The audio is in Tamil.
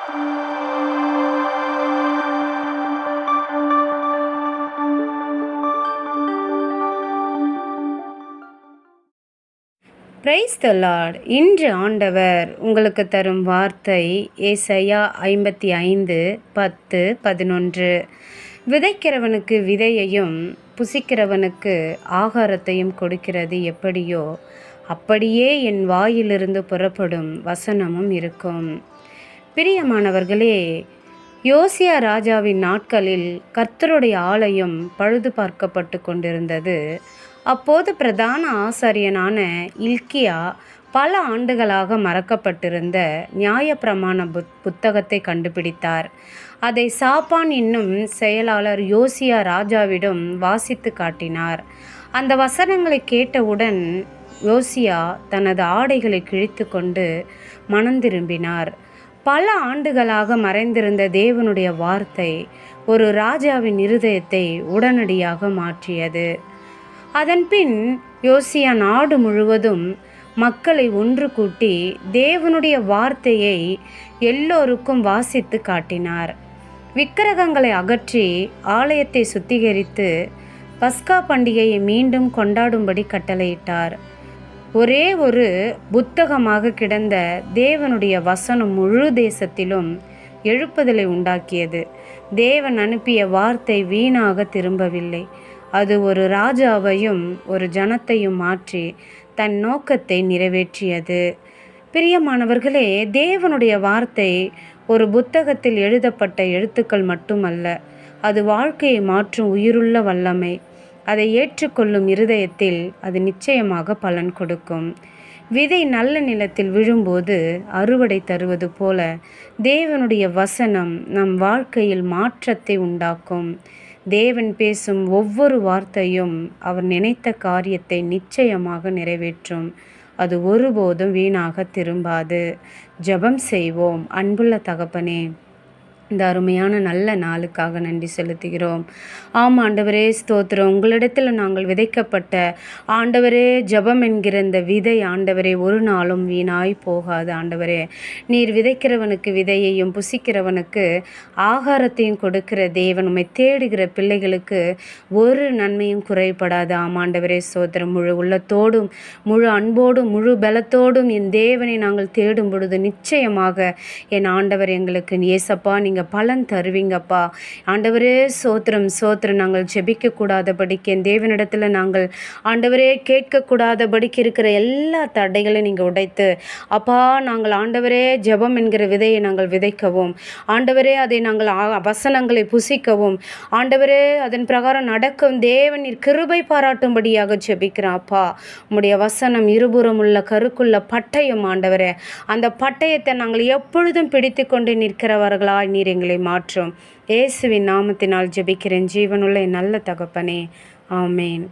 Praise the Lord. இன்று ஆண்டவர் உங்களுக்கு தரும் வார்த்தை ஏசாயா 55:10-11. விதைக்கிறவனுக்கு விதையையும் புசிக்கிறவனுக்கு ஆகாரத்தையும் கொடுக்கிறது எப்படியோ அப்படியே என் வாயிலிருந்து புறப்படும் வசனமும் இருக்கும். பிரியமானவர்களே, யோசியா ராஜாவின் நாட்களில் கர்த்தருடைய ஆலயம் பழுது பார்க்கப்பட்டு கொண்டிருந்தது. அப்போது பிரதான ஆசாரியனான இல்க்கியா பல ஆண்டுகளாக மறக்கப்பட்டிருந்த நியாயப்பிரமாண புத்தகத்தை கண்டுபிடித்தார். அதை சாப்பான் என்னும் செயலாளர் யோசியா ராஜாவிடம் வாசித்து காட்டினார். அந்த வசனங்களை கேட்டவுடன் யோசியா தனது ஆடைகளை கிழித்து கொண்டு மனந்திரும்பினார். பல ஆண்டுகளாக மறைந்திருந்த தேவனுடைய வார்த்தை ஒரு ராஜாவின் இருதயத்தை உடனடியாக மாற்றியது. அதன்பின் யோசியா நாடு முழுவதும் மக்களை ஒன்று கூட்டி தேவனுடைய வார்த்தையை எல்லோருக்கும் வாசித்து காட்டினார். விக்கிரகங்களை அகற்றி ஆலயத்தை சுத்திகரித்து பஸ்கா பண்டிகையை மீண்டும் கொண்டாடும்படி கட்டளையிட்டார். ஒரே ஒரு புத்தகமாக கிடந்த தேவனுடைய வசனம் முழு தேசத்திலும் எழுப்புதலை உண்டாக்கியது. தேவன் அனுப்பிய வார்த்தை வீணாக திரும்பவில்லை. அது ஒரு ராஜாவையும் ஒரு ஜனத்தையும் மாற்றி தன் நோக்கத்தை நிறைவேற்றியது. பிரியமானவர்களே, தேவனுடைய வார்த்தை ஒரு புத்தகத்தில் எழுதப்பட்ட எழுத்துக்கள் மட்டுமல்ல, அது வாழ்க்கையை மாற்றும் உயிருள்ள வல்லமை. அதை ஏற்றுக்கொள்ளும் இருதயத்தில் அது நிச்சயமாக பலன் கொடுக்கும். விதை நல்ல நிலத்தில் விழும்போது அறுவடை தருவது போல தேவனுடைய வசனம் நம் வாழ்க்கையில் மாற்றத்தை உண்டாக்கும். தேவன் பேசும் ஒவ்வொரு வார்த்தையும் அவர் நினைத்த காரியத்தை நிச்சயமாக நிறைவேற்றும். அது ஒருபோதும் வீணாக திரும்பாது. ஜெபம் செய்வோம். அன்புள்ள தகப்பனே, இந்த அருமையான நல்ல நாளுக்காக நன்றி செலுத்துகிறோம். ஆண்டவரே, ஸ்தோத்திரம். உங்களிடத்தில் நாங்கள் விதைக்கப்பட்ட ஆண்டவரே ஜெபம் என்கிற இந்த விதை ஆண்டவரே ஒரு நாளும் வீணாய் போகாது. ஆண்டவரே, நீர் விதைக்கிறவனுக்கு விதையையும் புசிக்கிறவனுக்கு ஆகாரத்தையும் கொடுக்கிற தேவன். உம்மை தேடுகிற பிள்ளைகளுக்கு ஒரு நன்மையும் குறைபடாது. ஆண்டவரே, ஸ்தோத்திரம். முழு உள்ளத்தோடும் முழு அன்போடும் முழு பலத்தோடும் என் தேவனை நாங்கள் தேடும் பொழுது நிச்சயமாக என் ஆண்டவர் எங்களுக்கு ஏசப்பா நீங்கள் பலன் தருவீங்கப்பா. ஆண்டவரே, சோத்திரம் சோத்திரம். நாங்கள் ஜெபிக்கக்கூடாதபடிக்கு என் தேவனிடத்தில் நாங்கள் ஆண்டவரே கேட்கக்கூடாதபடிக்கு இருக்கிற எல்லா தடைகளையும் நீங்கள் உடைத்து அப்பா, நாங்கள் ஆண்டவரே ஜெபம் என்கிற விதையை நாங்கள் விதைக்கவும், ஆண்டவரே அதை நாங்கள் வசனங்களை புசிக்கவும், ஆண்டவரே அதன் பிரகாரம் நடக்கும் தேவன் நீர் கிருபை பாராட்டும்படியாக ஜெபிக்கிறோம் அப்பா. உம்முடைய வசனம் இருபுறம் உள்ள கருக்குள்ள பட்டயம் ஆண்டவரே, அந்த பட்டயத்தை நாங்கள் எப்பொழுதும் பிடித்து கொண்டு நிற்கிறவர்களாய் நீர் எங்களை மாற்றும். இயேசுவின் நாமத்தினால் ஜெபிக்கிறேன் ஜீவனுள்ள நல்ல தகப்பனே, ஆமேன்.